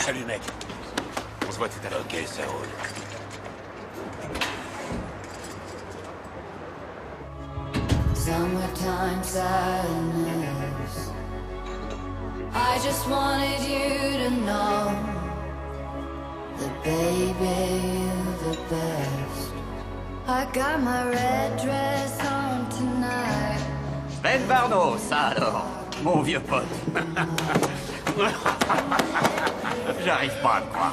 Salut, mec. On se voit tout à l'heure. Ok, ça roule. Summertime sadness. I just wanted you to know that baby, you're the best. I got my red dress on tonight. Ben Barno, ça alors, mon vieux pote. J'arrive pas à le croire.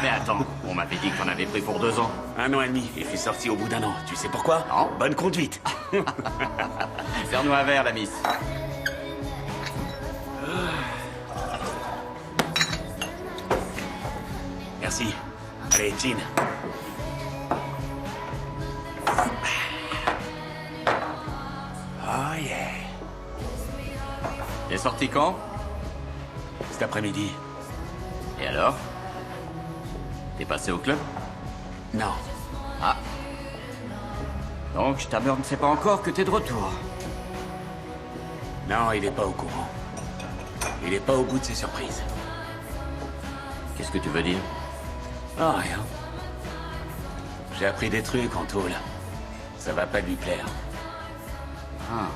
Mais attends, on m'avait dit qu'on avait pris pour 2 ans. 1 an et demi, et je suis sorti au bout d'1 an. Tu sais pourquoi? Non. Bonne conduite. Serre-nous un verre, la miss. Merci. Allez, Jean. Oh yeah. T'es sorti quand? Cet après-midi. Et alors? T'es passé au club? Non. Ah. Donc, Stammer ne sait pas encore que t'es de retour. Non, il est pas au courant. Il est pas au bout de ses surprises. Qu'est-ce que tu veux dire? Oh, rien. J'ai appris des trucs en tôle. Ça va pas lui plaire. Ah.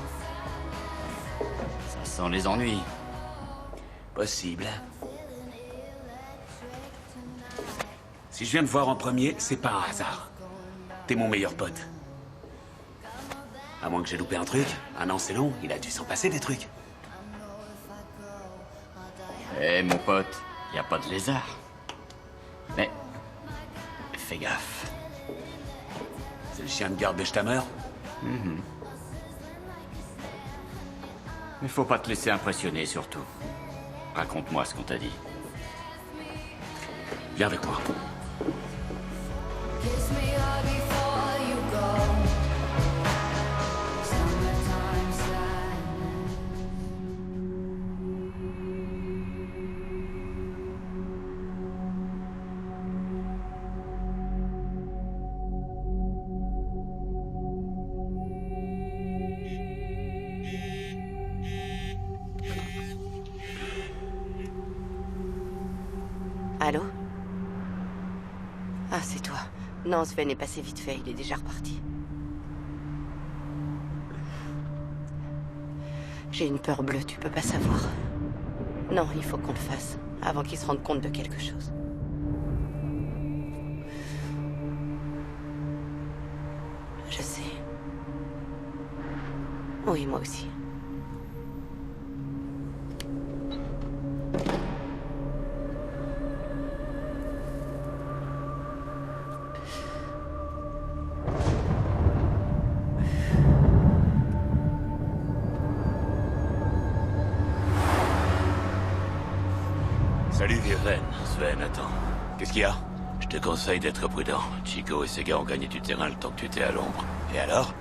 Ça sent les ennuis. Possible. Si je viens te voir en premier, c'est pas un hasard. T'es mon meilleur pote. À moins que j'ai loupé un truc. 1 an, c'est long. Il a dû s'en passer des trucs. Eh, mon pote, y a pas de lézard. Mais... fais gaffe. C'est le chien de garde de Stammer? Il faut pas te laisser impressionner, surtout. Raconte-moi ce qu'on t'a dit. Viens avec moi. Kiss me hard before you go. Summertime sadness. Allô? Ah, c'est toi. Non, Sven est passé vite fait, il est déjà reparti. J'ai une peur bleue, tu peux pas savoir. Non, il faut qu'on le fasse, avant qu'il se rende compte de quelque chose. Je sais. Oui, moi aussi. Salut, vieux Ven. Sven, attends. Qu'est-ce qu'il y a? Je te conseille d'être prudent. Chico et ses gars ont gagné du terrain le temps que tu étais à l'ombre. Et alors?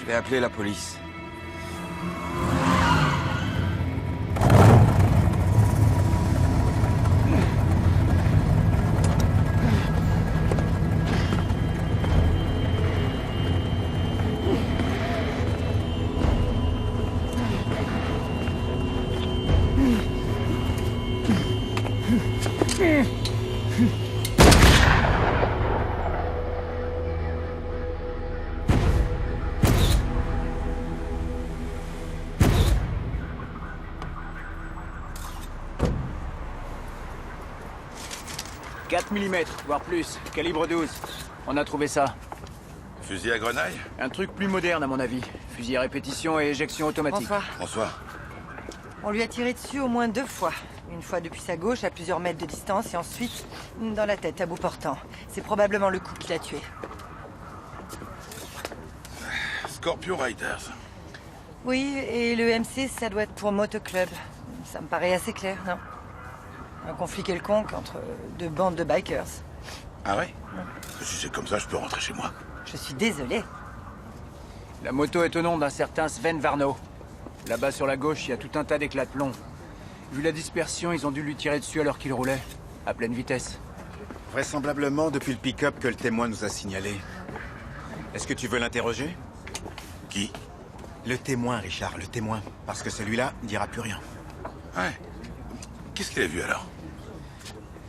Je vais appeler la police. « 4 mm, voire plus, calibre 12. On a trouvé ça. Fusil à grenaille? Un truc plus moderne à mon avis. Fusil à répétition et éjection automatique. Bonsoir. Bonsoir. On lui a tiré dessus au moins 2 fois. Une fois depuis sa gauche à plusieurs mètres de distance et ensuite dans la tête à bout portant. C'est probablement le coup qui l'a tué. Scorpio Riders. Oui, et le MC, ça doit être pour Motoclub. Ça me paraît assez clair, non? Un conflit quelconque entre 2 bandes de bikers. Ah ouais? Si c'est comme ça, je peux rentrer chez moi. Je suis désolée. La moto est au nom d'un certain Sven Varno. Là-bas sur la gauche, il y a tout un tas d'éclats de plomb. Vu la dispersion, ils ont dû lui tirer dessus alors qu'il roulait, à pleine vitesse. Vraisemblablement depuis le pick-up que le témoin nous a signalé. Est-ce que tu veux l'interroger? Qui? Le témoin, Richard, le témoin. Parce que celui-là ne dira plus rien. Ouais. Qu'est-ce qu'il a vu alors?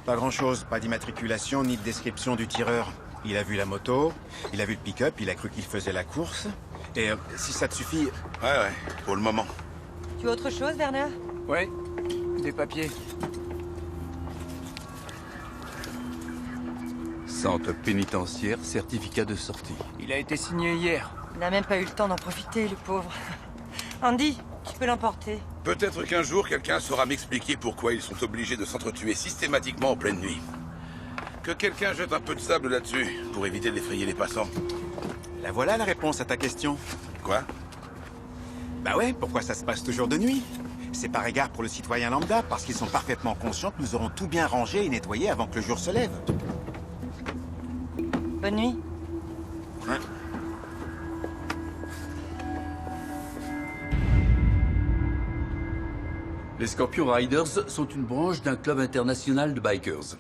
Pas grand-chose, pas d'immatriculation ni de description du tireur. Il a vu la moto, il a vu le pick-up, il a cru qu'il faisait la course. Et si ça te suffit... Ouais, pour le moment. Tu as autre chose, Werner? Ouais, des papiers. Centre pénitentiaire, certificat de sortie. Il a été signé hier. Il n'a même pas eu le temps d'en profiter, le pauvre. Andy, tu peux l'emporter. Peut-être qu'un jour, quelqu'un saura m'expliquer pourquoi ils sont obligés de s'entretuer systématiquement en pleine nuit. Que quelqu'un jette un peu de sable là-dessus, pour éviter d'effrayer les passants. La voilà la réponse à ta question. Quoi? Bah ouais, pourquoi ça se passe toujours de nuit? C'est par égard pour le citoyen lambda, parce qu'ils sont parfaitement conscients que nous aurons tout bien rangé et nettoyé avant que le jour se lève. Bonne nuit. Ouais. Les Scorpio Riders sont une branche d'un club international de bikers.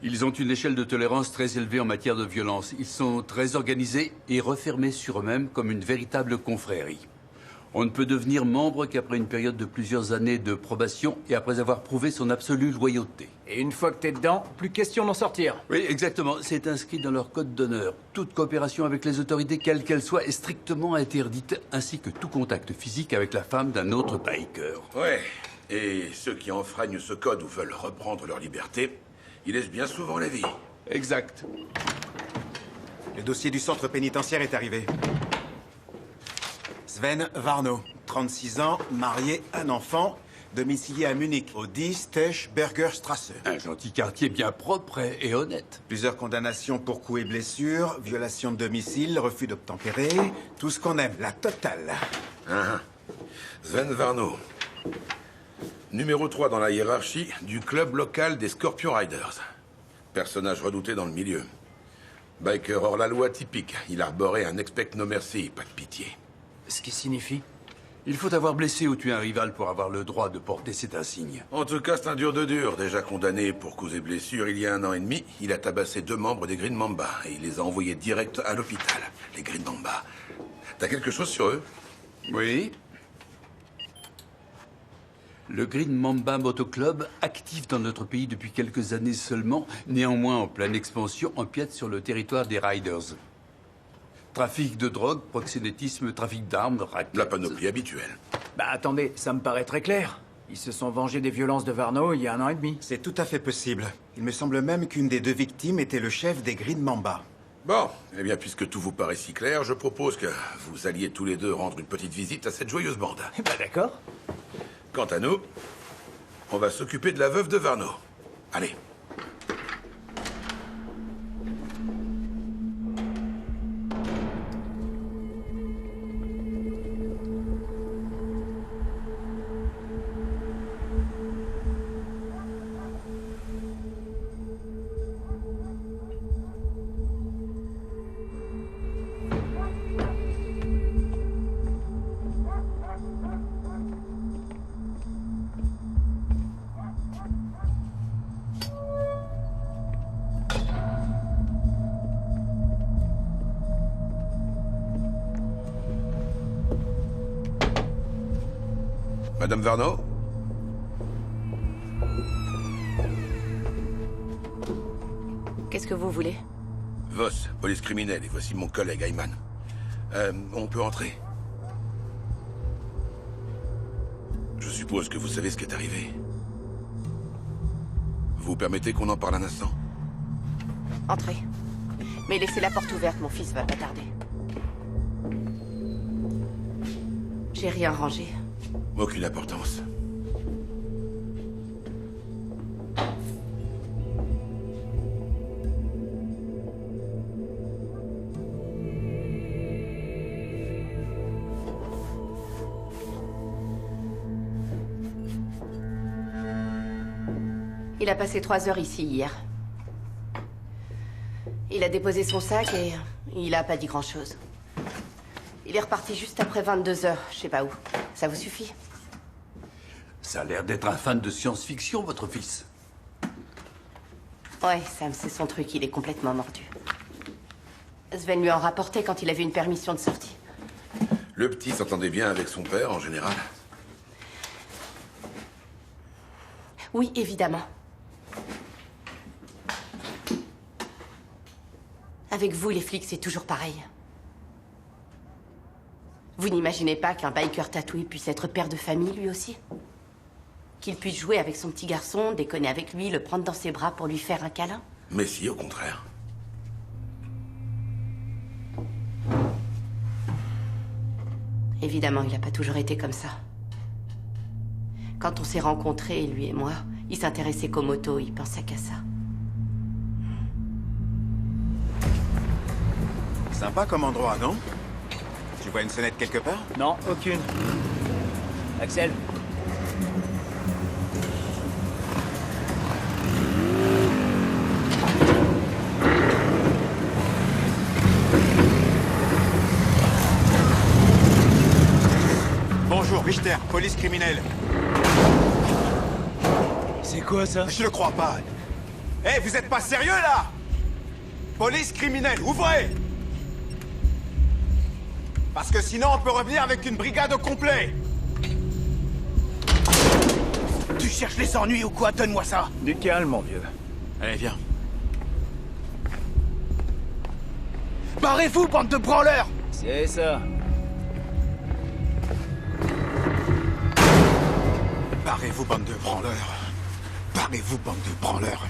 Ils ont une échelle de tolérance très élevée en matière de violence. Ils sont très organisés et refermés sur eux-mêmes comme une véritable confrérie. On ne peut devenir membre qu'après une période de plusieurs années de probation et après avoir prouvé son absolue loyauté. Et une fois que t'es dedans, plus question d'en sortir. Oui, exactement. C'est inscrit dans leur code d'honneur. Toute coopération avec les autorités, quelle qu'elle soit, est strictement interdite, ainsi que tout contact physique avec la femme d'un autre biker. Ouais. Et ceux qui enfreignent ce code ou veulent reprendre leur liberté, ils laissent bien souvent la vie. Exact. Le dossier du centre pénitentiaire est arrivé. Sven Varno, 36 ans, marié, un enfant, domicilié à Munich, au 10 Tesch-Bergerstrasse. Un gentil quartier bien propre et honnête. Plusieurs condamnations pour coups et blessures, violation de domicile, refus d'obtempérer, tout ce qu'on aime, la totale. Sven Varno. Numéro 3 dans la hiérarchie du club local des Scorpion Riders. Personnage redouté dans le milieu. Biker hors la loi typique. Il arborait un expect no mercy, pas de pitié. Ce qui signifie? Il faut avoir blessé ou tué un rival pour avoir le droit de porter cet insigne. En tout cas, c'est un dur de dur. Déjà condamné pour cause et blessure il y a 1 an et demi, il a tabassé 2 membres des Green Mamba et il les a envoyés direct à l'hôpital. Les Green Mamba. T'as quelque chose sur eux? Oui. Le Green Mamba Moto Club, actif dans notre pays depuis quelques années seulement, néanmoins en pleine expansion, empiète sur le territoire des Riders. Trafic de drogue, proxénétisme, trafic d'armes, raquettes... La panoplie habituelle. Bah attendez, ça me paraît très clair. Ils se sont vengés des violences de Varno il y a 1 an et demi. C'est tout à fait possible. Il me semble même qu'une des 2 victimes était le chef des Green Mamba. Bon, eh bien, puisque tout vous paraît si clair, je propose que vous alliez tous les deux rendre une petite visite à cette joyeuse bande. Bah d'accord. Quant à nous, on va s'occuper de la veuve de Varno. Allez. Madame Varno? Qu'est-ce que vous voulez? Voss, police criminelle, et voici mon collègue Ayman. On peut entrer? Je suppose que vous savez ce qui est arrivé. Vous permettez qu'on en parle un instant? Entrez. Mais laissez la porte ouverte, mon fils va pas tarder. J'ai rien rangé. Aucune importance. Il a passé 3 heures ici hier. Il a déposé son sac et il a pas dit grand-chose. Il est reparti juste après 22 heures, je sais pas où. Ça vous suffit? Ça a l'air d'être un fan de science-fiction, votre fils. Ouais, Sam, c'est son truc, il est complètement mordu. Sven lui en rapportait quand il avait une permission de sortie. Le petit s'entendait bien avec son père, en général? Oui, évidemment. Avec vous, les flics, c'est toujours pareil. Vous n'imaginez pas qu'un biker tatoué puisse être père de famille, lui aussi? Qu'il puisse jouer avec son petit garçon, déconner avec lui, le prendre dans ses bras pour lui faire un câlin? Mais si, au contraire. Évidemment, il n'a pas toujours été comme ça. Quand on s'est rencontrés, lui et moi, il s'intéressait qu'aux motos, il pensait qu'à ça. Sympa comme endroit, non? Tu vois une sonnette quelque part? Non, aucune. Axel? Bonjour, Richter, police criminelle. C'est quoi ça? Je le crois pas. Eh, vous êtes pas sérieux là? Police criminelle, ouvrez! Parce que sinon, on peut revenir avec une brigade au complet. Tu cherches les ennuis ou quoi? Donne-moi ça. Du calme, mon vieux. Allez, viens. Barrez-vous, bande de branleurs! C'est ça. Barrez-vous, bande de branleurs. Barrez-vous, bande de branleurs.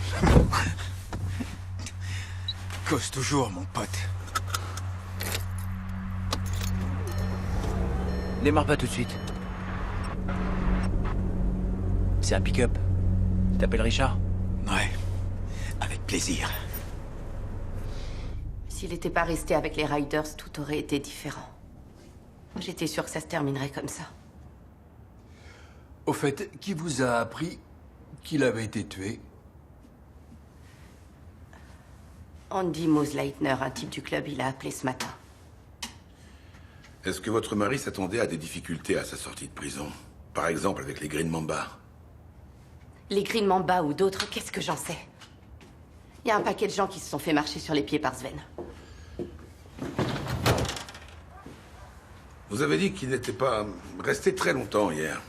Cause toujours, mon pote. Démarre pas tout de suite. C'est un pick-up. T'appelles Richard? Ouais, avec plaisir. S'il n'était pas resté avec les Riders, tout aurait été différent. J'étais sûre que ça se terminerait comme ça. Au fait, qui vous a appris qu'il avait été tué? Andy Mosleitner, un type du club, il a appelé ce matin. Est-ce que votre mari s'attendait à des difficultés à sa sortie de prison? Par exemple avec les Green Mamba? Les Green Mamba ou d'autres, qu'est-ce que j'en sais? Il y a un paquet de gens qui se sont fait marcher sur les pieds par Sven. Vous avez dit qu'il n'était pas resté très longtemps hier.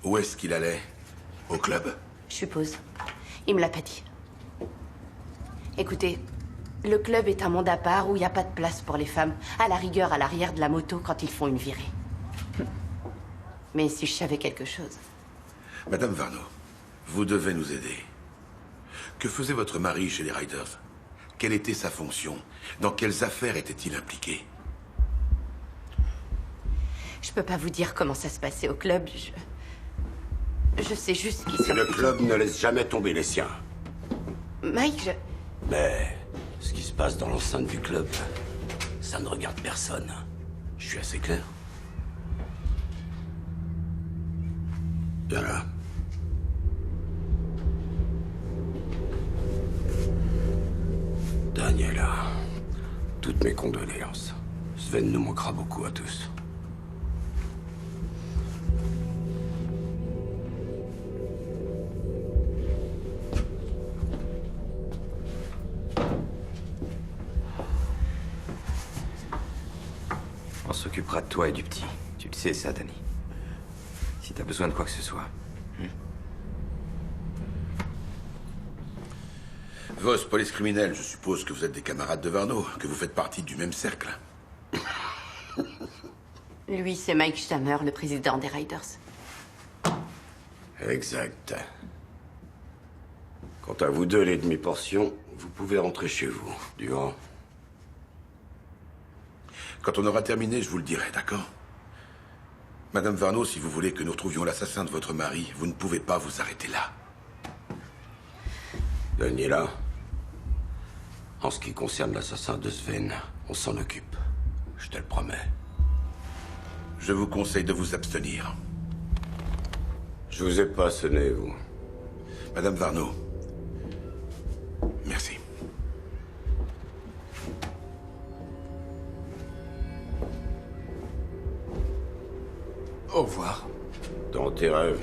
Où est-ce qu'il allait? Au club? Je suppose. Il me l'a pas dit. Écoutez, le club est un monde à part où il n'y a pas de place pour les femmes. À la rigueur, à l'arrière de la moto quand ils font une virée. Mais si je savais quelque chose... Madame Varno, vous devez nous aider. Que faisait votre mari chez les Riders? Quelle était sa fonction? Dans quelles affaires était-il impliqué? Je peux pas vous dire comment ça se passait au club. Je sais juste qu'ils sont... Le club ne laisse jamais tomber les siens. Mike, Mais ce qui se passe dans l'enceinte du club, ça ne regarde personne. Je suis assez clair. Viens là. Daniela, toutes mes condoléances. Sven nous manquera beaucoup à tous. On s'occupera de toi et du petit. Tu le sais, ça, Danny. t'as besoin de quoi que ce soit. Vos, police criminelle, je suppose que vous êtes des camarades de Varno, que vous faites partie du même cercle. Lui, c'est Mike Stammer, le président des Riders. Exact. Quant à vous deux, les demi-portions, vous pouvez rentrer chez vous. Durant. Quand on aura terminé, je vous le dirai, d'accord? Madame Varno, si vous voulez que nous retrouvions l'assassin de votre mari, vous ne pouvez pas vous arrêter là. Daniela, en ce qui concerne l'assassin de Sven, on s'en occupe. Je te le promets. Je vous conseille de vous abstenir. Je vous ai pas sonné, vous. Madame Varno, merci. Au revoir. Dans tes rêves.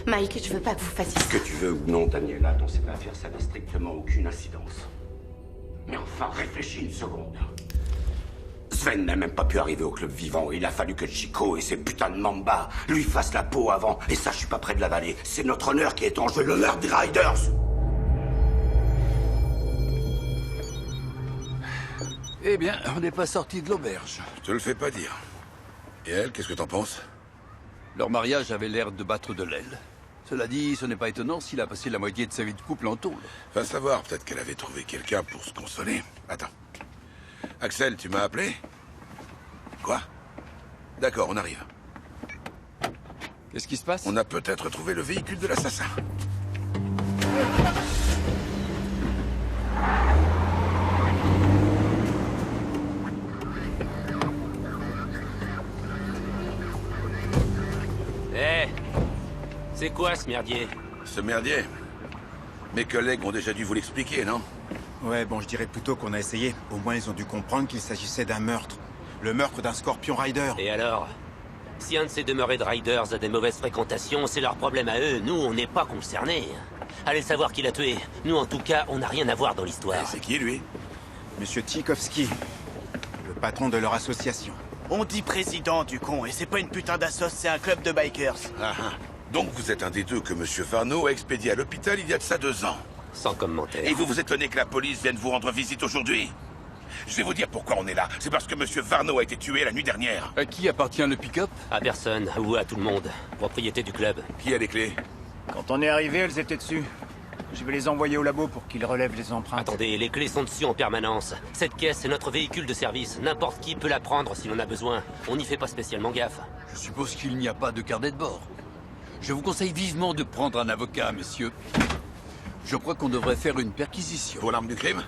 Mike, je veux pas que vous fassiez ça. Que tu veux ou non, Daniela, dans cette affaire, ça n'a strictement aucune incidence. Mais enfin, réfléchis une seconde. Sven n'a même pas pu arriver au club vivant. Il a fallu que Chico et ses putains de mambas lui fassent la peau avant. Et ça, je suis pas prêt de l'avaler. C'est notre honneur qui est en jeu, l'honneur des Riders. Eh bien, on n'est pas sorti de l'auberge. Je te le fais pas dire. Et elle, qu'est-ce que t'en penses? Leur mariage avait l'air de battre de l'aile. Cela dit, ce n'est pas étonnant s'il a passé la moitié de sa vie de couple en tôle. Va savoir, peut-être qu'elle avait trouvé quelqu'un pour se consoler. Attends. Axel, tu m'as appelé? Quoi? D'accord, on arrive. Qu'est-ce qui se passe? On a peut-être trouvé le véhicule de l'assassin. C'est quoi ce merdier? Ce merdier? Mes collègues ont déjà dû vous l'expliquer, non? Ouais, bon, je dirais plutôt qu'on a essayé. Au moins, ils ont dû comprendre qu'il s'agissait d'un meurtre. Le meurtre d'un Scorpion Rider. Et alors? Si un de ces demeurés de Riders a des mauvaises fréquentations, c'est leur problème à eux. Nous, on n'est pas concernés. Allez savoir qui l'a tué. Nous, en tout cas, on n'a rien à voir dans l'histoire. C'est qui, lui? Monsieur Tchaikovsky, le patron de leur association. On dit président, du con, et c'est pas une putain d'assos, c'est un club de bikers. Ah, ah. Donc vous êtes un des deux que Monsieur Varno a expédié à l'hôpital il y a de ça 2 ans. Sans commentaire. Et vous vous étonnez que la police vienne vous rendre visite aujourd'hui? Je vais vous dire pourquoi on est là. C'est parce que Monsieur Varno a été tué la nuit dernière. À qui appartient le pick-up? À personne, ou à tout le monde. Propriété du club. Qui a les clés? Quand on est arrivé, elles étaient dessus. Je vais les envoyer au labo pour qu'ils relèvent les empreintes. Attendez, les clés sont dessus en permanence. Cette caisse est notre véhicule de service. N'importe qui peut la prendre si l'on a besoin. On n'y fait pas spécialement gaffe. Je suppose qu'il n'y a pas de carnet de bord. Je vous conseille vivement de prendre un avocat, messieurs. Je crois qu'on devrait faire une perquisition. Pour l'arme du crime?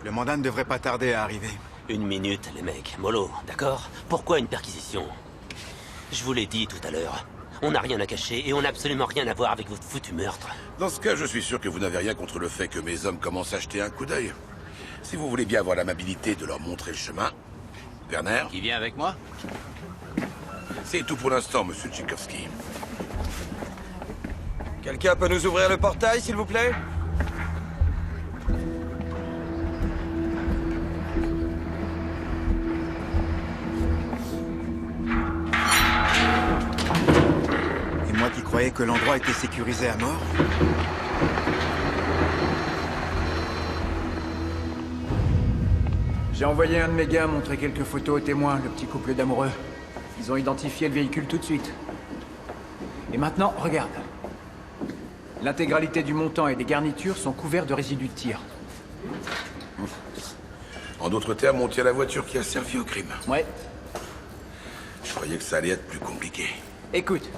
Le mandat ne devrait pas tarder à arriver. Une minute, les mecs. Mollo, d'accord? Pourquoi une perquisition? Je vous l'ai dit tout à l'heure. On n'a rien à cacher et on n'a absolument rien à voir avec votre foutu meurtre. Dans ce cas, je suis sûr que vous n'avez rien contre le fait que mes hommes commencent à jeter un coup d'œil. Si vous voulez bien avoir l'amabilité de leur montrer le chemin... Werner? Qui vient avec moi? C'est tout pour l'instant, Monsieur Tchaikovsky. Quelqu'un peut nous ouvrir le portail, s'il vous plaît? Et moi qui croyais que l'endroit était sécurisé à mort. J'ai envoyé un de mes gars montrer quelques photos aux témoins, le petit couple d'amoureux. Ils ont identifié le véhicule tout de suite. Et maintenant, regarde. L'intégralité du montant et des garnitures sont couverts de résidus de tir. En d'autres termes, on tient la voiture qui a servi au crime. Ouais. Je croyais que ça allait être plus compliqué. Écoute.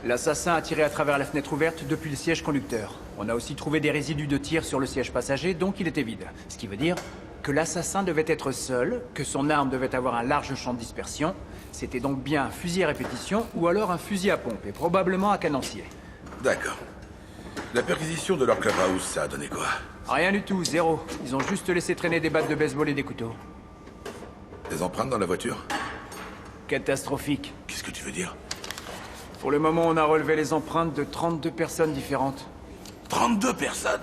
L'assassin a tiré à travers la fenêtre ouverte depuis le siège conducteur. On a aussi trouvé des résidus de tir sur le siège passager, donc il était vide. Ce qui veut dire que l'assassin devait être seul, que son arme devait avoir un large champ de dispersion. C'était donc bien un fusil à répétition ou alors un fusil à pompe, et probablement à canoncier. D'accord. La perquisition de leur clubhouse, ça a donné quoi? Rien du tout, zéro. Ils ont juste laissé traîner des battes de baseball et des couteaux. Des empreintes dans la voiture? Catastrophique. Qu'est-ce que tu veux dire? Pour le moment, on a relevé les empreintes de 32 personnes différentes. 32 personnes?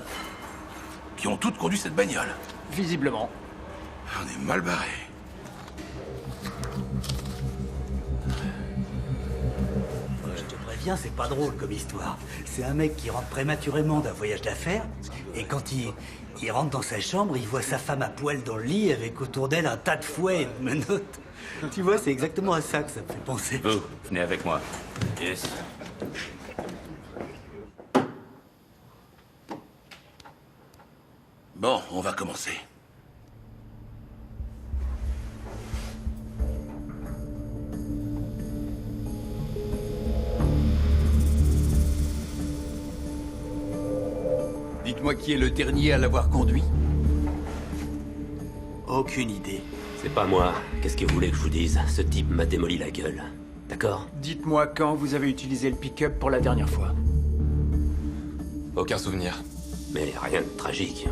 Qui ont toutes conduit cette bagnole? Visiblement. On est mal barré. préviens, c'est pas drôle comme histoire. C'est un mec qui rentre prématurément d'un voyage d'affaires, et quand il rentre dans sa chambre, il voit sa femme à poil dans le lit avec autour d'elle un tas de fouets et de menottes. Tu vois, c'est exactement à ça que ça me fait penser. Vous, venez avec moi. Yes. Bon, on va commencer. Dites-moi qui est le dernier à l'avoir conduit. Aucune idée. C'est pas moi. Qu'est-ce que vous voulez que je vous dise? Ce type m'a démoli la gueule. D'accord? Dites-moi quand vous avez utilisé le pick-up pour la dernière fois. Aucun souvenir. Mais rien de tragique.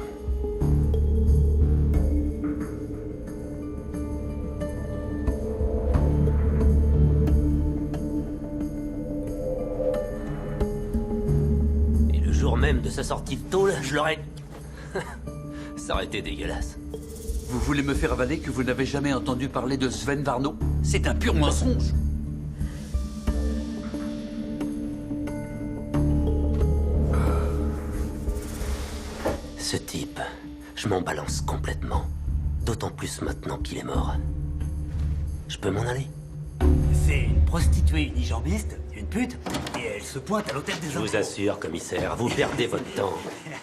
Et le jour même de sa sortie de tôle, je l'aurais... Ça aurait été dégueulasse. Vous voulez me faire avaler que vous n'avez jamais entendu parler de Sven Varno? C'est un pur mensonge. Ce type, je m'en balance complètement. D'autant plus maintenant qu'il est mort. Je peux m'en aller? C'est une prostituée unijambiste, une pute, et elle se pointe à l'hôtel des Je impôts. vous assure, commissaire, vous perdez votre temps.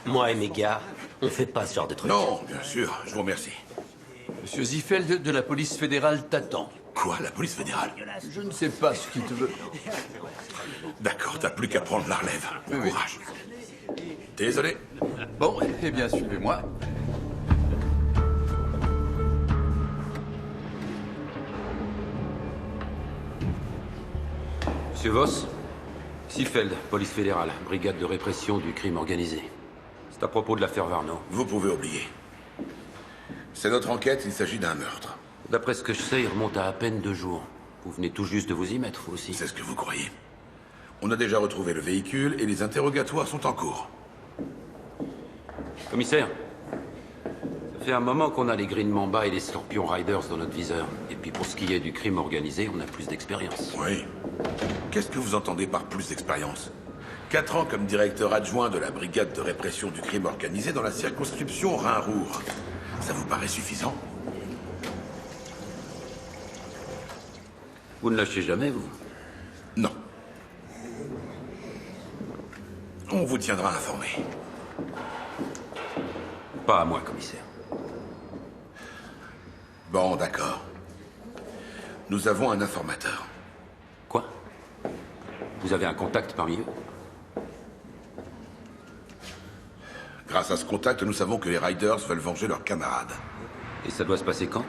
Moi et mes gars, on fait pas ce genre de truc. Non, bien sûr, je vous remercie. Monsieur Ziefeld de la police fédérale t'attend. Quoi, la police fédérale? Je ne sais pas ce qu'il te veut. D'accord, t'as plus qu'à prendre la relève. Bon Oui. courage. Désolé. Bon, eh bien, suivez-moi. Monsieur Voss, Ziefeld, police fédérale, brigade de répression du crime organisé. C'est à propos de l'affaire Varno. Vous pouvez oublier. C'est notre enquête, il s'agit d'un meurtre. D'après ce que je sais, il remonte à peine 2 jours. Vous venez tout juste de vous y mettre, vous aussi. C'est ce que vous croyez. On a déjà retrouvé le véhicule et les interrogatoires sont en cours. Commissaire, ça fait un moment qu'on a les Green Mamba et les Scorpion Riders dans notre viseur. Et puis pour ce qui est du crime organisé, on a plus d'expérience. Oui. Qu'est-ce que vous entendez par plus d'expérience? 4 ans comme directeur adjoint de la brigade de répression du crime organisé dans la circonscription Rhin-Roure. Ça vous paraît suffisant? Vous ne lâchez jamais, vous? Non. On vous tiendra informé. Pas à moi, commissaire. Bon, d'accord. Nous avons un informateur. Quoi? Vous avez un contact parmi eux? Grâce à ce contact, nous savons que les Riders veulent venger leurs camarades. Et ça doit se passer quand?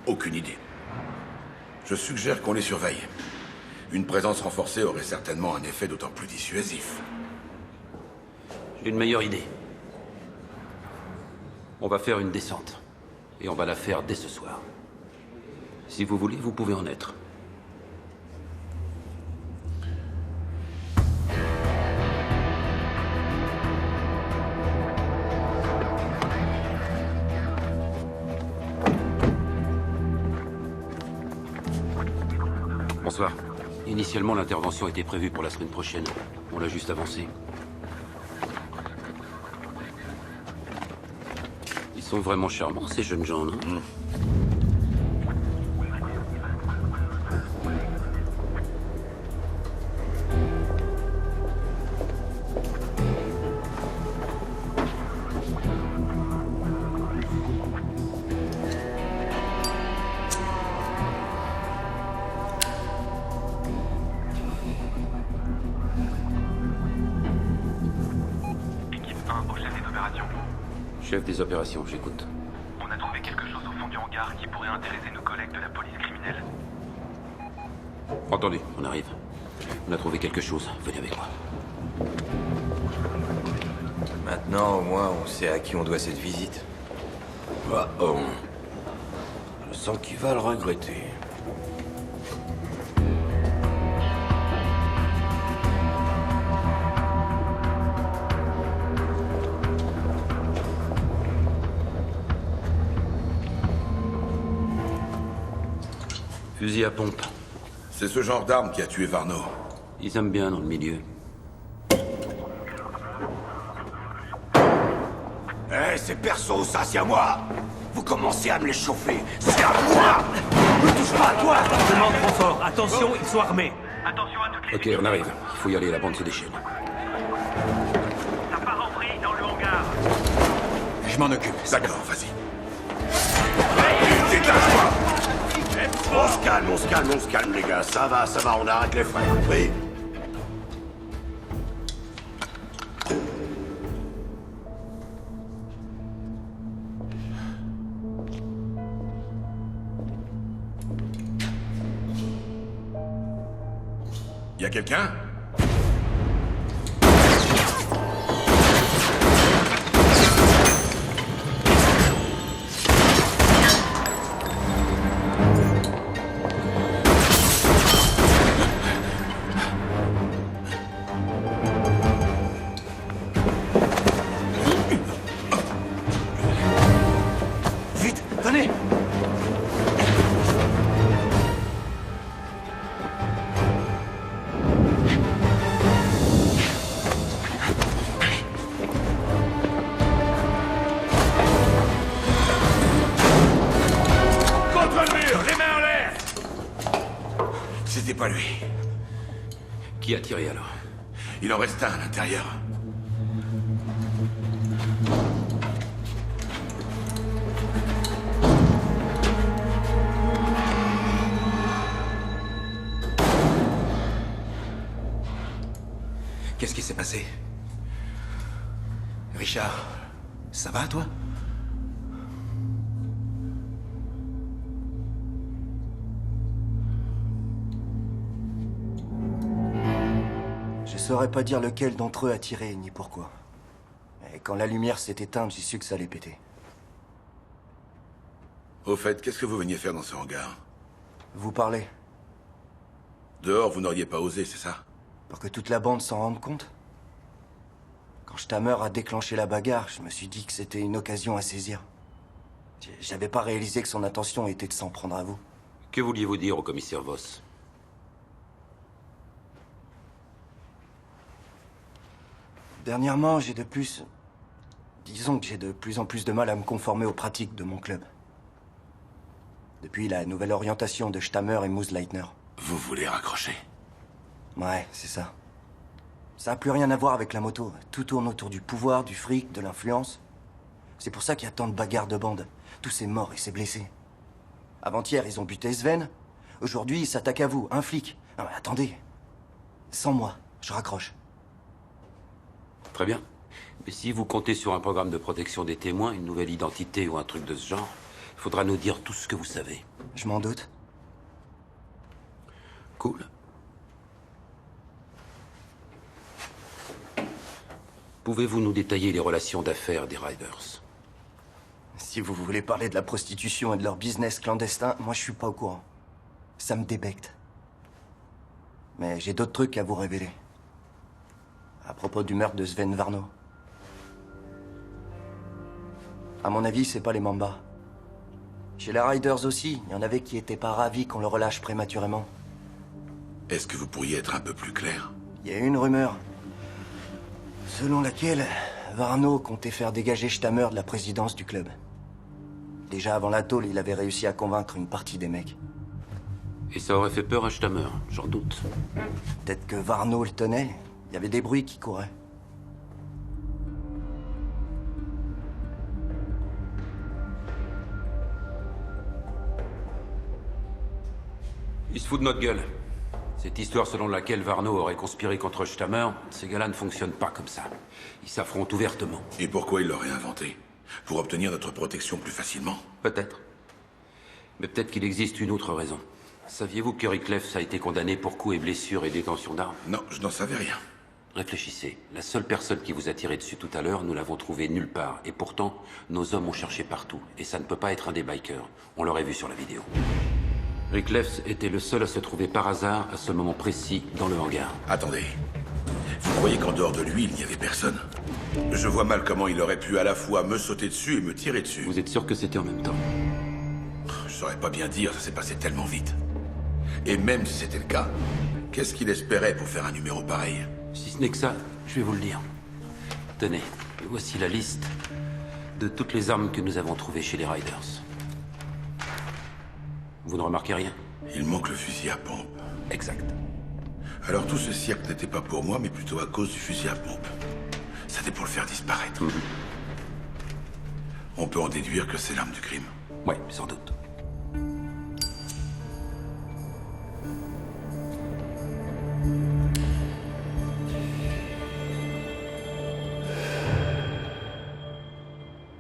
Aucune idée. Je suggère qu'on les surveille. Une présence renforcée aurait certainement un effet d'autant plus dissuasif. J'ai une meilleure idée. On va faire une descente. Et on va la faire dès ce soir. Si vous voulez, vous pouvez en être. Bonsoir. Initialement, l'intervention était prévue pour la semaine prochaine. On l'a juste avancée. Ils sont vraiment charmants, ces jeunes gens, non? Chef des opérations, j'écoute. On a trouvé quelque chose au fond du hangar qui pourrait intéresser nos collègues de la police criminelle. Entendu, on arrive. On a trouvé quelque chose. Venez avec moi. Maintenant, au moins, on sait à qui on doit cette visite. Ah, oh. Je sens qu'il va le regretter. Fusil à pompe. C'est ce genre d'arme qui a tué Varno. Ils aiment bien dans le milieu. Eh, c'est perso, ça, c'est à moi. Vous commencez à me les chauffer. C'est à moi. Ne touche pas à toi. Demande renfort. Attention, ils sont armés. Attention à toutes les... Ok, on arrive. Il faut y aller, la bande se déchaîne. Ça part en vrille dans le hangar. Je m'en occupe. D'accord, vas-y. Déclenche-toi. On se calme, les gars. Ça va, on arrête les frais, compris? Y a quelqu'un? Vite, venez. Contre le mur, les mains en l'air. C'était pas lui. Qui a tiré alors? Il en reste un à l'intérieur. Qu'est-ce qui s'est passé? Richard, ça va, toi? Je saurais pas dire lequel d'entre eux a tiré, ni pourquoi. Et quand la lumière s'est éteinte, j'ai su que ça allait péter. Au fait, qu'est-ce que vous veniez faire dans ce hangar? Vous parlez? Dehors, vous n'auriez pas osé, c'est ça? Pour que toute la bande s'en rende compte? Quand Stammer a déclenché la bagarre, je me suis dit que c'était une occasion à saisir. J'avais pas réalisé que son intention était de s'en prendre à vous. Que vouliez-vous dire au commissaire Voss? Dernièrement, disons que j'ai de plus en plus de mal à me conformer aux pratiques de mon club. Depuis la nouvelle orientation de Stammer et Moosleitner. Vous voulez raccrocher? Ouais, c'est ça. Ça n'a plus rien à voir avec la moto. Tout tourne autour du pouvoir, du fric, de l'influence. C'est pour ça qu'il y a tant de bagarres de bande. Tous ces morts et ces blessés. Avant-hier, ils ont buté Sven. Aujourd'hui, ils s'attaquent à vous, un flic. Non mais attendez. Sans moi, je raccroche. Très bien. Mais si vous comptez sur un programme de protection des témoins, une nouvelle identité ou un truc de ce genre, il faudra nous dire tout ce que vous savez. Je m'en doute. Cool. Pouvez-vous nous détailler les relations d'affaires des Riders? Si vous voulez parler de la prostitution et de leur business clandestin, moi je suis pas au courant. Ça me débecte. Mais j'ai d'autres trucs à vous révéler. À propos du meurtre de Sven Varno. À mon avis, c'est pas les Mambas. Chez les Riders aussi, il y en avait qui étaient pas ravis qu'on le relâche prématurément. Est-ce que vous pourriez être un peu plus clair? Il y a une rumeur. Selon laquelle Varno comptait faire dégager Stammer de la présidence du club. Déjà avant la tôle, il avait réussi à convaincre une partie des mecs. Et ça aurait fait peur à Stammer, j'en doute. Peut-être que Varno le tenait. Il y avait des bruits qui couraient. Ils se foutent de notre gueule. Cette histoire selon laquelle Varno aurait conspiré contre Stammer, ces gars-là ne fonctionnent pas comme ça. Ils s'affrontent ouvertement. Et pourquoi il l'aurait inventé? Pour obtenir notre protection plus facilement? Peut-être. Mais peut-être qu'il existe une autre raison. Saviez-vous que Rickleff a été condamné pour coups et blessures et détention d'armes? Non, je n'en savais rien. Réfléchissez. La seule personne qui vous a tiré dessus tout à l'heure, nous l'avons trouvée nulle part. Et pourtant, nos hommes ont cherché partout. Et ça ne peut pas être un des bikers. On l'aurait vu sur la vidéo. Rickleff était le seul à se trouver par hasard, à ce moment précis, dans le hangar. Attendez. Vous croyez qu'en dehors de lui, il n'y avait personne? Je vois mal comment il aurait pu à la fois me sauter dessus et me tirer dessus. Vous êtes sûr que c'était en même temps? Je saurais pas bien dire, ça s'est passé tellement vite. Et même si c'était le cas, Qu'est-ce qu'il espérait pour faire un numéro pareil? Si ce n'est que ça, je vais vous le dire. Tenez, voici la liste de toutes les armes que nous avons trouvées chez les Riders. Vous ne remarquez rien? Il manque le fusil à pompe. Exact. Alors tout ce cirque n'était pas pour moi, mais plutôt à cause du fusil à pompe. C'était pour le faire disparaître. On peut en déduire que c'est l'arme du crime. Ouais, sans doute.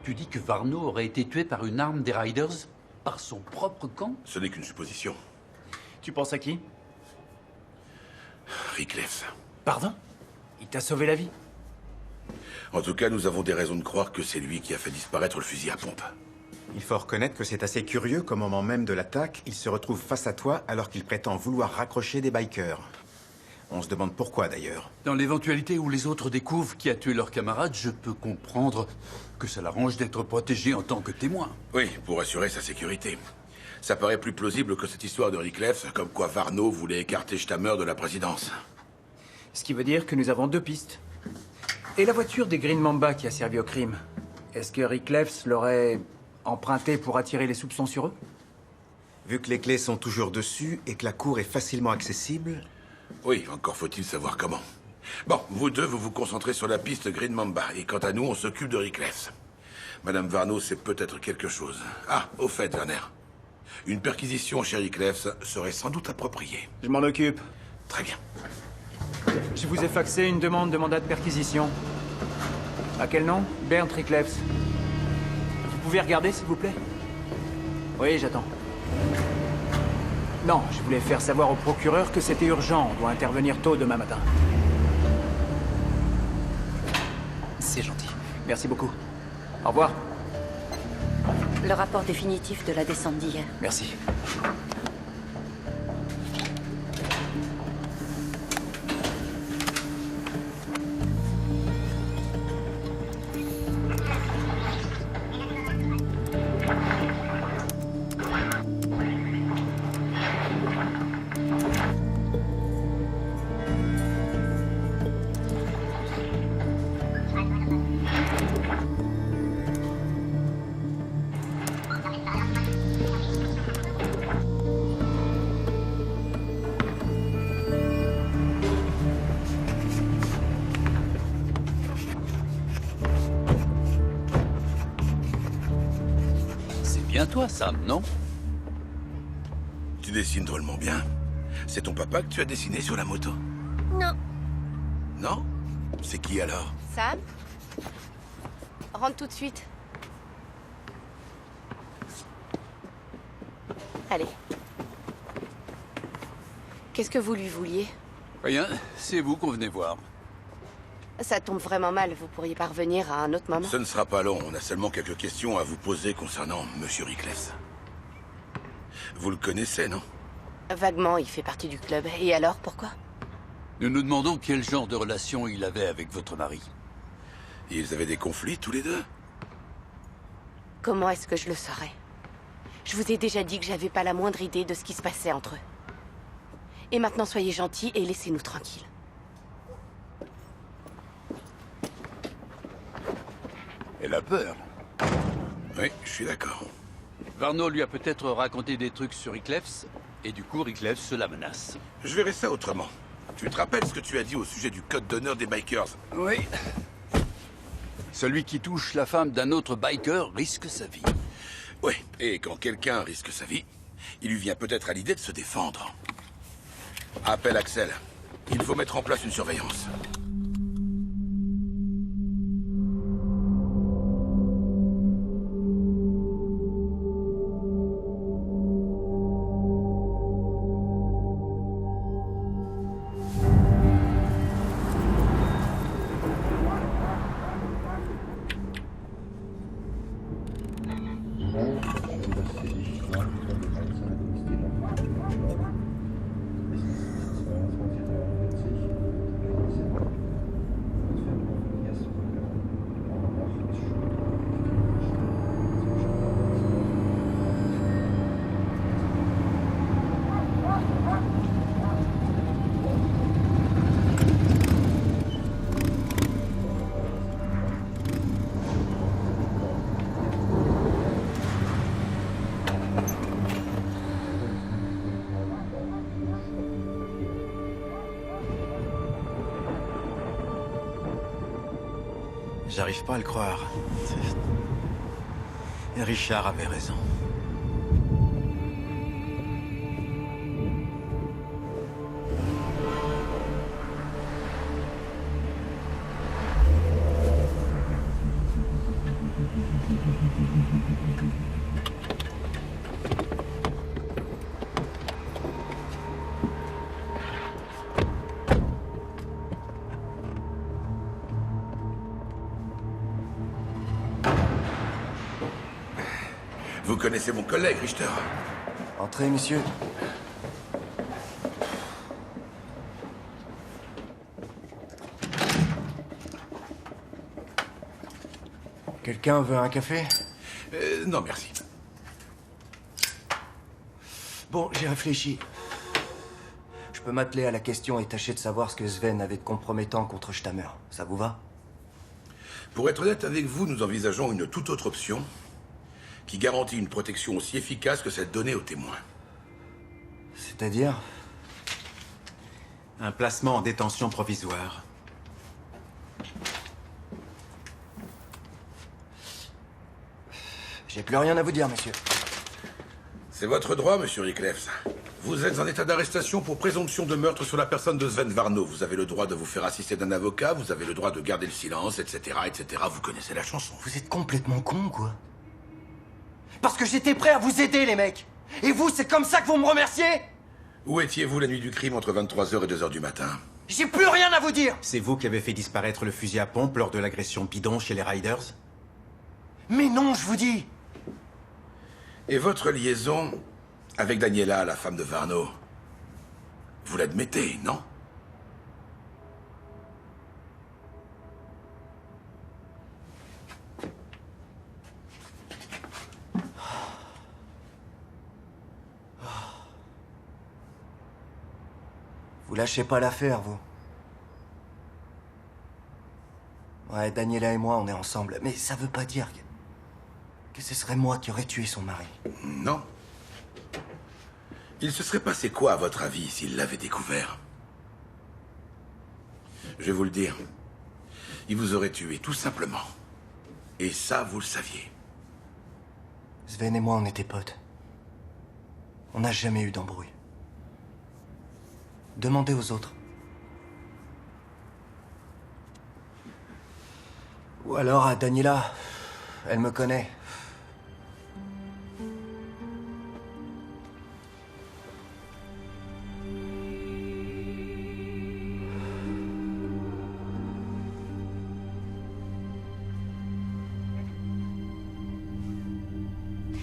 Tu dis que Varno aurait été tué par une arme des Riders? Par son propre camp? Ce n'est qu'une supposition. Tu penses à qui? Rickleff. Pardon? Il t'a sauvé la vie? En tout cas, nous avons des raisons de croire que c'est lui qui a fait disparaître le fusil à pompe. Il faut reconnaître que c'est assez curieux qu'au moment même de l'attaque, il se retrouve face à toi alors qu'il prétend vouloir raccrocher des bikers. On se demande pourquoi d'ailleurs. Dans l'éventualité où les autres découvrent qui a tué leur camarade, je peux comprendre que ça l'arrange d'être protégé en tant que témoin. Oui, pour assurer sa sécurité. Ça paraît plus plausible que cette histoire de Rickleff, comme quoi Varno voulait écarter Stammer de la présidence. Ce qui veut dire que nous avons deux pistes. Et la voiture des Green Mamba qui a servi au crime, est-ce que Rickleff l'aurait empruntée pour attirer les soupçons sur eux? Vu que les clés sont toujours dessus et que la cour est facilement accessible... Oui, encore faut-il savoir comment. Bon, vous deux, vous vous concentrez sur la piste Green Mamba, et quant à nous, on s'occupe de Rickleff. Madame Varno sait peut-être quelque chose. Ah, au fait, Werner, une perquisition chez Rickleff serait sans doute appropriée. Je m'en occupe. Très bien. Je vous ai faxé une demande de mandat de perquisition. À quel nom? Bernd Rickleff. Vous pouvez regarder, s'il vous plaît? Oui, j'attends. Non, je voulais faire savoir au procureur que c'était urgent. On doit intervenir tôt demain matin. C'est gentil. Merci beaucoup. Au revoir. Le rapport définitif de la descente d'hier. Merci. Bien toi, Sam, non? Tu dessines drôlement bien. C'est ton papa que tu as dessiné sur la moto? Non. Non? C'est qui alors? Sam? Rentre tout de suite. Allez. Qu'est-ce que vous lui vouliez? Rien, c'est vous qu'on venait voir. Ça tombe vraiment mal, vous pourriez pas revenir à un autre moment? Ce ne sera pas long, on a seulement quelques questions à vous poser concernant Monsieur Rickleff. Vous le connaissez, non? Vaguement, il fait partie du club. Et alors, pourquoi? Nous nous demandons quel genre de relation il avait avec votre mari. Ils avaient des conflits, tous les deux? Comment est-ce que je le saurais? Je vous ai déjà dit que j'avais pas la moindre idée de ce qui se passait entre eux. Et maintenant, soyez gentils et laissez-nous tranquilles. Elle a peur. Oui, je suis d'accord. Varno lui a peut-être raconté des trucs sur Rickleff, et du coup Rickleff la menace. Je verrai ça autrement. Tu te rappelles ce que tu as dit au sujet du code d'honneur des bikers? Oui. Celui qui touche la femme d'un autre biker risque sa vie. Oui, et quand quelqu'un risque sa vie, il lui vient peut-être à l'idée de se défendre. Appelle Axel. Il faut mettre en place une surveillance. J'arrive pas à le croire. Richard avait raison. Vous connaissez mon collègue, Richter? Entrez, messieurs. Quelqu'un veut un café? Non, merci. Bon, j'ai réfléchi. Je peux m'atteler à la question et tâcher de savoir ce que Sven avait de compromettant contre Stammer. Ça vous va? Pour être honnête avec vous, nous envisageons une toute autre option qui garantit une protection aussi efficace que celle donnée aux témoins. C'est-à-dire? Un placement en détention provisoire. J'ai plus rien à vous dire, monsieur. C'est votre droit, monsieur Riklefs. Vous êtes en état d'arrestation pour présomption de meurtre sur la personne de Sven Varno. Vous avez le droit de vous faire assister d'un avocat, vous avez le droit de garder le silence, etc., etc. Vous connaissez la chanson. Vous êtes complètement con, quoi. Parce que j'étais prêt à vous aider, les mecs. Et vous, c'est comme ça que vous me remerciez? Où étiez-vous la nuit du crime entre 23h et 2h du matin? J'ai plus rien à vous dire. C'est vous qui avez fait disparaître le fusil à pompe lors de l'agression bidon chez les Riders? Mais non, je vous dis. Et votre liaison avec Daniela, la femme de Varno, vous l'admettez, non? Vous lâchez pas l'affaire, vous. Ouais, Daniela et moi, on est ensemble. Mais ça veut pas dire que ce serait moi qui aurais tué son mari. Non. Il se serait passé quoi, à votre avis, s'il l'avait découvert? Je vais vous le dire. Il vous aurait tué, tout simplement. Et ça, vous le saviez. Sven et moi, on était potes. On n'a jamais eu d'embrouille. Demandez aux autres. Ou alors à Daniela. Elle me connaît.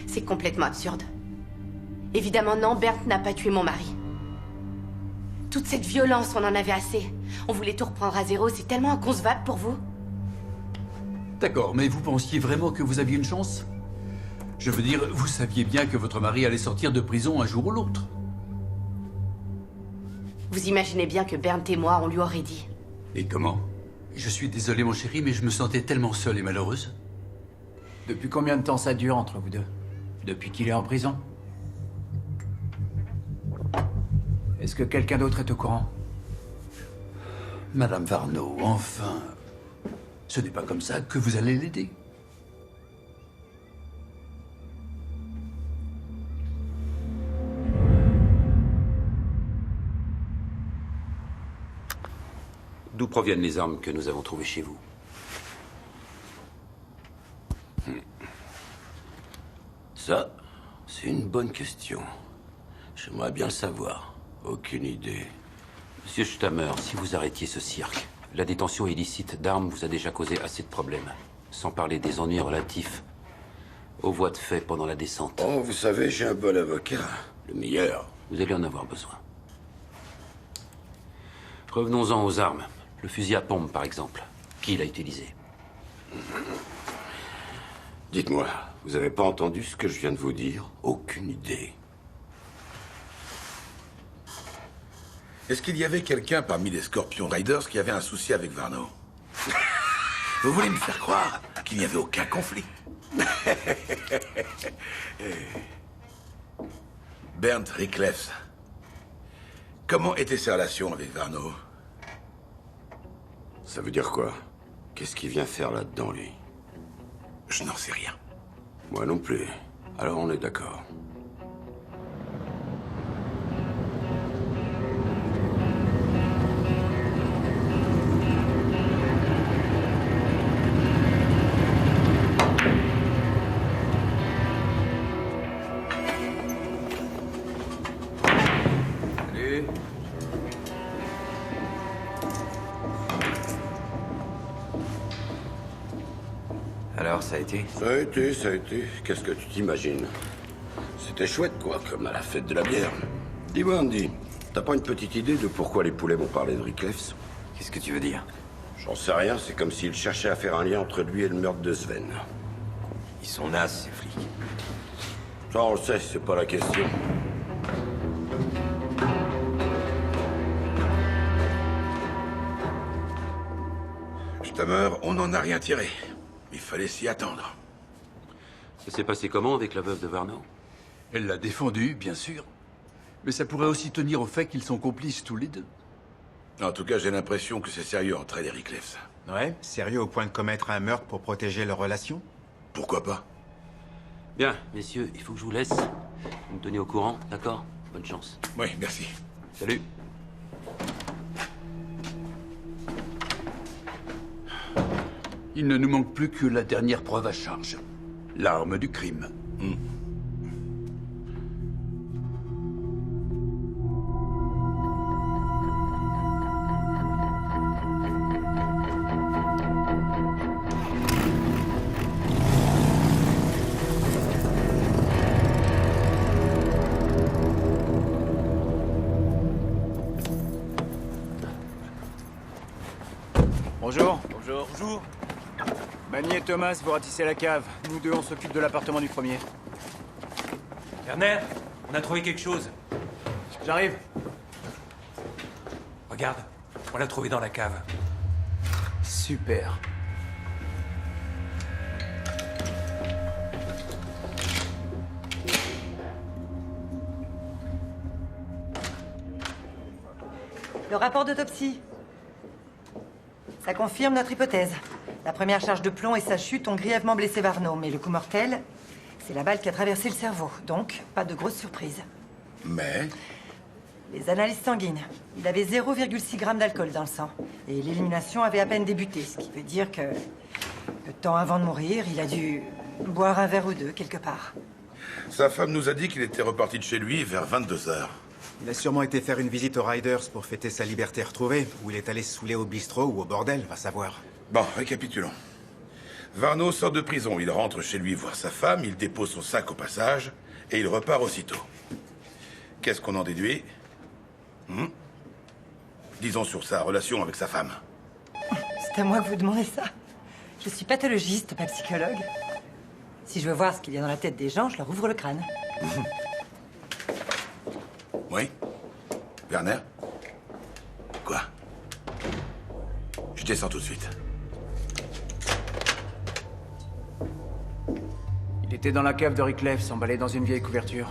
C'est complètement absurde. Évidemment non, Bernd n'a pas tué mon mari. Toute cette violence, on en avait assez. On voulait tout reprendre à zéro, c'est tellement inconcevable pour vous. D'accord, mais vous pensiez vraiment que vous aviez une chance? Je veux dire, vous saviez bien que votre mari allait sortir de prison un jour ou l'autre. Vous imaginez bien que Bernd et moi, on lui aurait dit. Et comment? Je suis désolé, mon chéri, mais je me sentais tellement seule et malheureuse. Depuis combien de temps ça dure entre vous deux? Depuis qu'il est en prison? Est-ce que quelqu'un d'autre est au courant? Madame Varno, enfin... Ce n'est pas comme ça que vous allez l'aider. D'où proviennent les armes que nous avons trouvées chez vous? Ça, c'est une bonne question. J'aimerais bien le savoir. Aucune idée. Monsieur Stammer, si vous arrêtiez ce cirque, la détention illicite d'armes vous a déjà causé assez de problèmes. Sans parler des ennuis relatifs aux voies de fait pendant la descente. Oh, vous savez, j'ai un bon avocat. Le meilleur. Vous allez en avoir besoin. Revenons-en aux armes. Le fusil à pompe, par exemple. Qui l'a utilisé? Dites-moi, vous avez pas entendu ce que je viens de vous dire? Aucune idée. Est-ce qu'il y avait quelqu'un parmi les Scorpion Riders qui avait un souci avec Varno? Vous voulez me faire croire qu'il n'y avait aucun conflit? Bernd Riklefs. Comment étaient ses relations avec Varno? Ça veut dire quoi? Qu'est-ce qu'il vient faire là-dedans, lui? Je n'en sais rien. Moi non plus. Alors on est d'accord. Salut. Alors, ça a été? Ça a été, ça a été. Qu'est-ce que tu t'imagines? C'était chouette, quoi, comme à la fête de la bière. Dis-moi, Andy, t'as pas une petite idée de pourquoi les poulets m'ont parlé de Rickleff? Qu'est-ce que tu veux dire? J'en sais rien, c'est comme s'ils cherchaient à faire un lien entre lui et le meurtre de Sven. Ils sont nazes, ces flics. Ça, on le sait, c'est pas la question. Stammer, on n'en a rien tiré. Il fallait s'y attendre. Ça s'est passé comment avec la veuve de Varno? Elle l'a défendu, bien sûr. Mais ça pourrait aussi tenir au fait qu'ils sont complices tous les deux. En tout cas, j'ai l'impression que c'est sérieux entre elle et Rickleff. Ouais, sérieux au point de commettre un meurtre pour protéger leur relation? Pourquoi pas? Bien, messieurs, il faut que je vous laisse. Vous me tenez au courant, d'accord? Bonne chance. Oui, merci. Salut. Il ne nous manque plus que la dernière preuve à charge. L'arme du crime. Bonjour. Bonjour. Bonjour. Manny et Thomas, vous ratissez la cave. Nous deux, on s'occupe de l'appartement du premier. Werner, on a trouvé quelque chose. J'arrive. Regarde, on l'a trouvé dans la cave. Super. Le rapport d'autopsie. Ça confirme notre hypothèse. La première charge de plomb et sa chute ont grièvement blessé Varno, mais le coup mortel, c'est la balle qui a traversé le cerveau. Donc, pas de grosse surprise. Mais... Les analyses sanguines. Il avait 0,6 g d'alcool dans le sang. Et l'élimination avait à peine débuté, ce qui veut dire que... peu de temps avant de mourir, il a dû boire un verre ou deux quelque part. Sa femme nous a dit qu'il était reparti de chez lui vers 22h. Il a sûrement été faire une visite aux Riders pour fêter sa liberté retrouvée, ou il est allé se saouler au bistrot ou au bordel, va savoir. Bon, récapitulons. Varno sort de prison, il rentre chez lui voir sa femme, il dépose son sac au passage, et il repart aussitôt. Qu'est-ce qu'on en déduit? Disons sur sa relation avec sa femme. C'est à moi que vous demandez ça. Je suis pathologiste, pas psychologue. Si je veux voir ce qu'il y a dans la tête des gens, je leur ouvre le crâne. Oui? Werner? Quoi? Je descends tout de suite. Il était dans la cave de Rickleff, emballé dans une vieille couverture.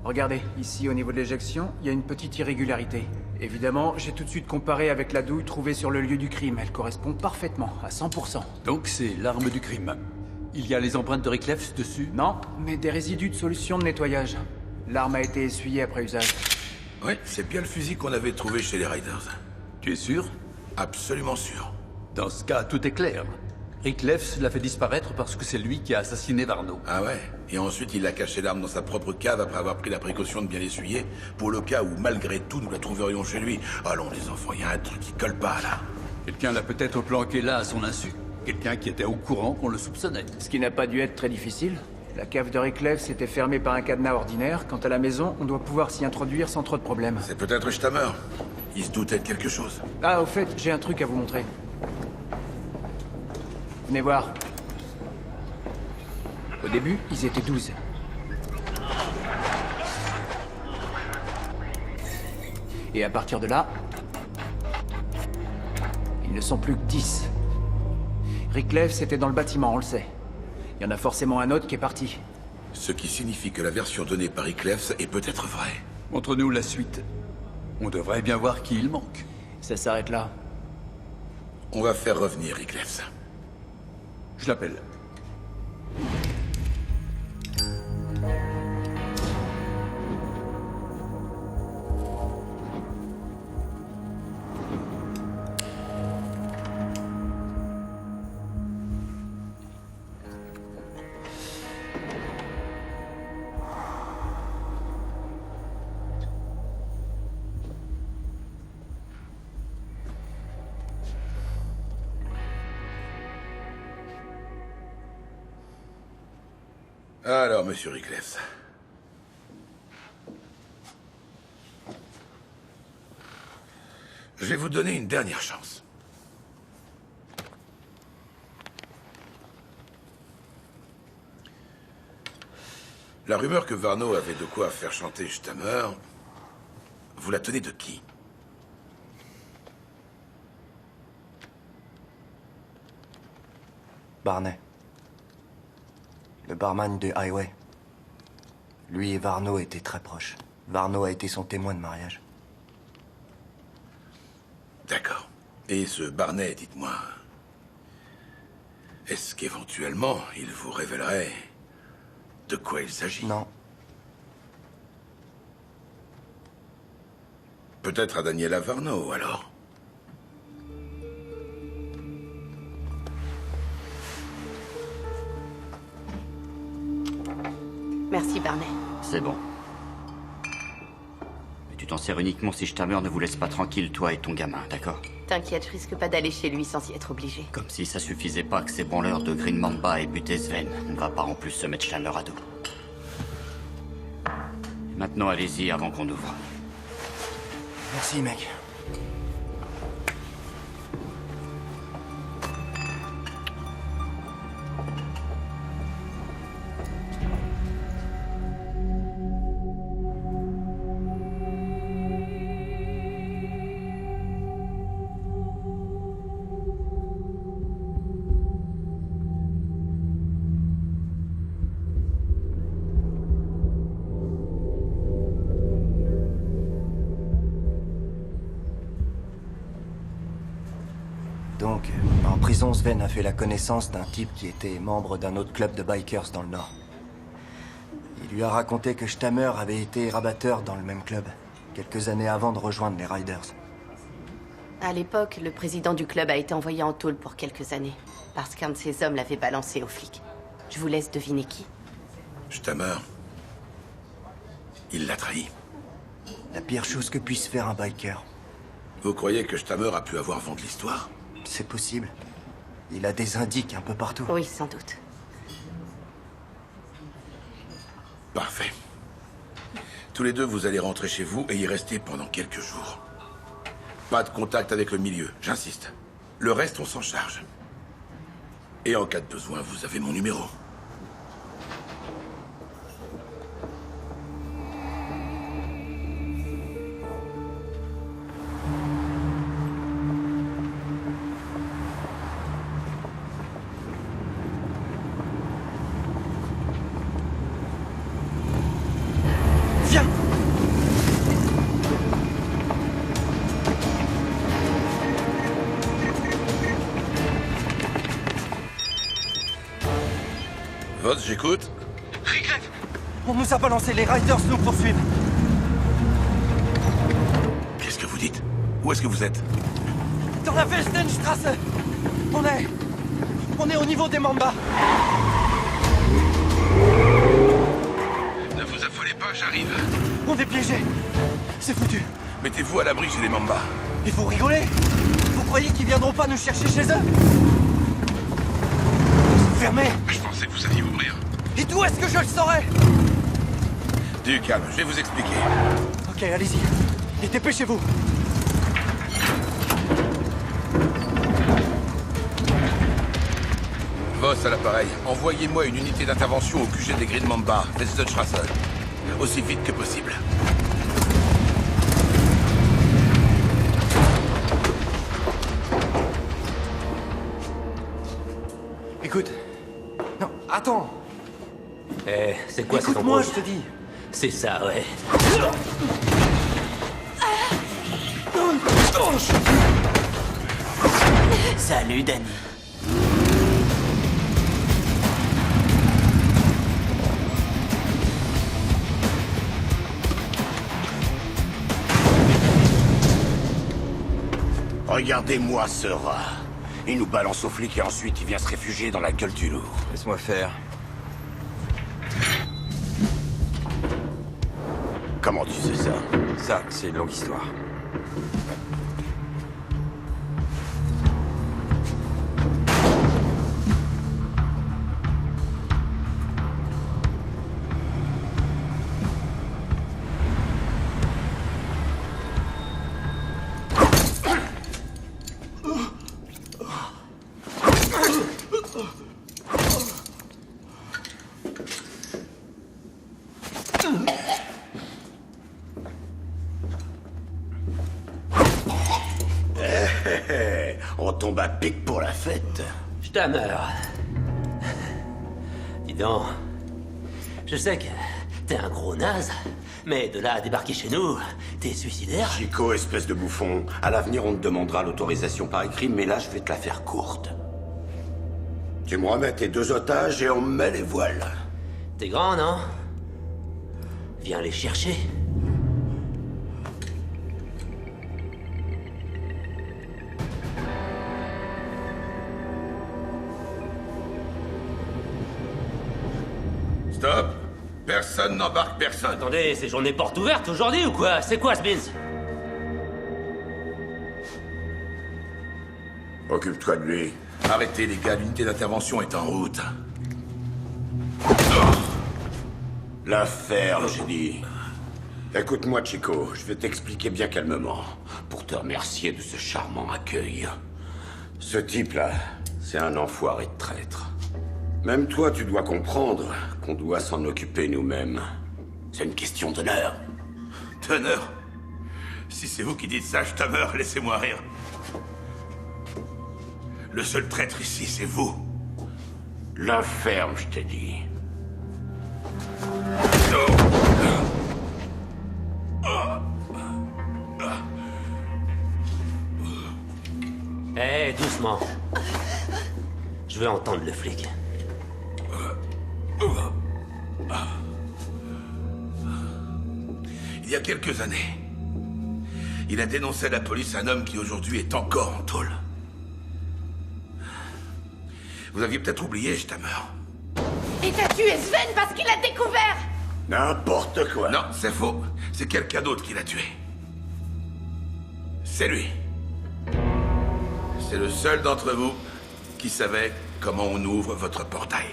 Regardez, ici, au niveau de l'éjection, il y a une petite irrégularité. Évidemment, j'ai tout de suite comparé avec la douille trouvée sur le lieu du crime. Elle correspond parfaitement, à 100%. Donc c'est l'arme du crime. Il y a les empreintes de Rickleff dessus? Non, mais des résidus de solution de nettoyage. L'arme a été essuyée après usage. Oui, c'est bien le fusil qu'on avait trouvé chez les Riders. Tu es sûr? Absolument sûr. Dans ce cas, tout est clair. Rickleff l'a fait disparaître parce que c'est lui qui a assassiné Varno. Ah ouais? Et ensuite, il a caché l'arme dans sa propre cave après avoir pris la précaution de bien l'essuyer, pour le cas où, malgré tout, nous la trouverions chez lui. Allons, les enfants, il y a un truc qui colle pas, là. Quelqu'un l'a peut-être planqué là à son insu. Quelqu'un qui était au courant qu'on le soupçonnait. Ce qui n'a pas dû être très difficile. La cave de Rickleff s'était fermée par un cadenas ordinaire. Quant à la maison, on doit pouvoir s'y introduire sans trop de problèmes. C'est peut-être Stammer. Il se doutait de quelque chose. Ah, au fait, j'ai un truc à vous montrer. Venez voir. Au début, ils étaient 12. Et à partir de là, ils ne sont plus que 10. Rickleff, c'était dans le bâtiment, on le sait. Il y en a forcément un autre qui est parti. Ce qui signifie que la version donnée par Rickleff est peut-être vraie. Montre-nous la suite. On devrait bien voir qui il manque. Ça s'arrête là. On va faire revenir Rickleff. Je l'appelle. Alors, monsieur Rickles. Je vais vous donner une dernière chance. La rumeur que Varno avait de quoi faire chanter Stammer, vous la tenez de qui? Barney. Le barman de Highway. Lui et Varno étaient très proches. Varno a été son témoin de mariage. D'accord. Et ce Barney, dites-moi, est-ce qu'éventuellement il vous révélerait de quoi il s'agit? Non. Peut-être à Daniela Varno, alors? Merci, Barney. C'est bon. Mais tu t'en sers uniquement si Stammer ne vous laisse pas tranquille, toi et ton gamin, d'accord? T'inquiète, je risque pas d'aller chez lui sans y être obligé. Comme si ça suffisait pas que ces branleurs de Green Mamba aient buté Sven. On ne va pas en plus se mettre Stammer à dos. Et maintenant, allez-y avant qu'on ouvre. Merci, mec. Donc, en prison, Sven a fait la connaissance d'un type qui était membre d'un autre club de bikers dans le Nord. Il lui a raconté que Stammer avait été rabatteur dans le même club, quelques années avant de rejoindre les Riders. À l'époque, le président du club a été envoyé en tôle pour quelques années, parce qu'un de ses hommes l'avait balancé aux flics. Je vous laisse deviner qui. Stammer. Il l'a trahi. La pire chose que puisse faire un biker. Vous croyez que Stammer a pu avoir vent de l'histoire? C'est possible. Il a des indices un peu partout. Oui, sans doute. Parfait. Tous les deux, vous allez rentrer chez vous et y rester pendant quelques jours. Pas de contact avec le milieu, j'insiste. Le reste, on s'en charge. Et en cas de besoin, vous avez mon numéro. Voss, j'écoute. Rickles, on nous a balancé, les Riders nous poursuivent. Qu'est-ce que vous dites? Où est-ce que vous êtes? Dans la Westenstrasse. On est au niveau des Mambas. Ne vous affolez pas, j'arrive. On est piégés. C'est foutu. Mettez-vous à l'abri chez les Mambas. Il faut rigoler. Vous croyez qu'ils viendront pas nous chercher chez eux? C'est fermé. Je pensais que vous saviez ouvrir. Et d'où est-ce que je le saurais? Du calme, je vais vous expliquer. Ok, allez-y. Et dépêchez-vous. Voss à l'appareil, envoyez-moi une unité d'intervention au QG des Green Mamba, Westenstrasse. Aussi vite que possible. Écoute. Non, attends. Eh, c'est quoi cet Écoute-moi, embrouille? je te dis. C'est ça, ouais. Salut, Danny. Regardez-moi ce rat. Il nous balance aux flics et ensuite il vient se réfugier dans la gueule du loup. Laisse-moi faire. Comment tu sais ça? Ça, c'est une longue histoire. On tombe à pic pour la fête. Je t'en meurs. Dis donc, je sais que t'es un gros naze, mais de là à débarquer chez nous, t'es suicidaire. Chico, espèce de bouffon, à l'avenir on te demandera l'autorisation par écrit, mais là je vais te la faire courte. Tu me remets tes 2 otages et on me met les voiles. T'es grand, non? Viens les chercher. Stop! Personne n'embarque personne. Attendez, c'est journée porte ouverte aujourd'hui ou quoi? C'est quoi ce bins? Occupe-toi de lui. Arrêtez les gars, l'unité d'intervention est en route. La ferme, j'ai dit. Écoute-moi, Chico, je vais t'expliquer bien calmement, pour te remercier de ce charmant accueil. Ce type-là, c'est un enfoiré de traître. Même toi, tu dois comprendre qu'on doit s'en occuper nous-mêmes. C'est une question d'honneur. D'honneur? Si c'est vous qui dites ça, je te meurs, laissez-moi rire. Le seul traître ici, c'est vous. La ferme, je t'ai dit. Eh, doucement. Je veux entendre le flic. Il y a quelques années, il a dénoncé à la police un homme qui aujourd'hui est encore en tôle. Vous aviez peut-être oublié, Stammer. Et t'as tué Sven parce qu'il a découvert! N'importe quoi. Non, c'est faux. C'est quelqu'un d'autre qui l'a tué. C'est lui. C'est le seul d'entre vous qui savait comment on ouvre votre portail.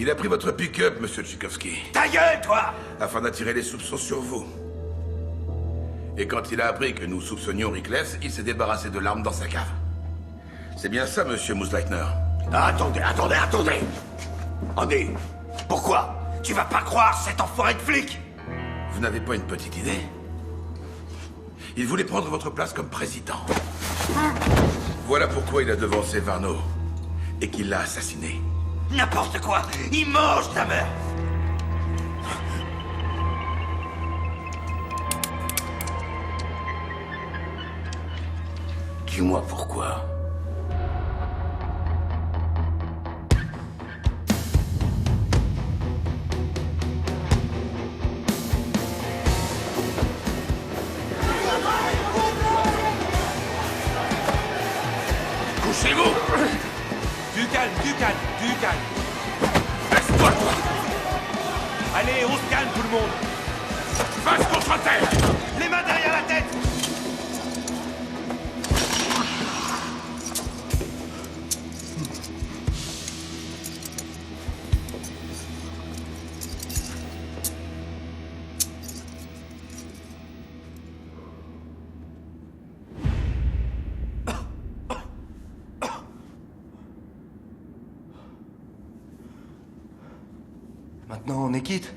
Il a pris votre pick-up, monsieur Tchaikovsky. Ta gueule, toi! Afin d'attirer les soupçons sur vous. Et quand il a appris que nous soupçonnions Ricklefs, il s'est débarrassé de l'arme dans sa cave. C'est bien ça, monsieur Moosleitner. Attendez. Andy, pourquoi? Tu vas pas croire cet enfoiré de flic? Vous n'avez pas une petite idée? Il voulait prendre votre place comme président. Voilà pourquoi il a devancé Varno. Et qu'il l'a assassiné. N'importe quoi! Il mange ta mère! Dis-moi pourquoi. Couchez-vous! Du calme. Laisse-moi! Allez, on se calme tout le monde. Face contre terre! Les mains derrière la tête. Maintenant, on est quitte.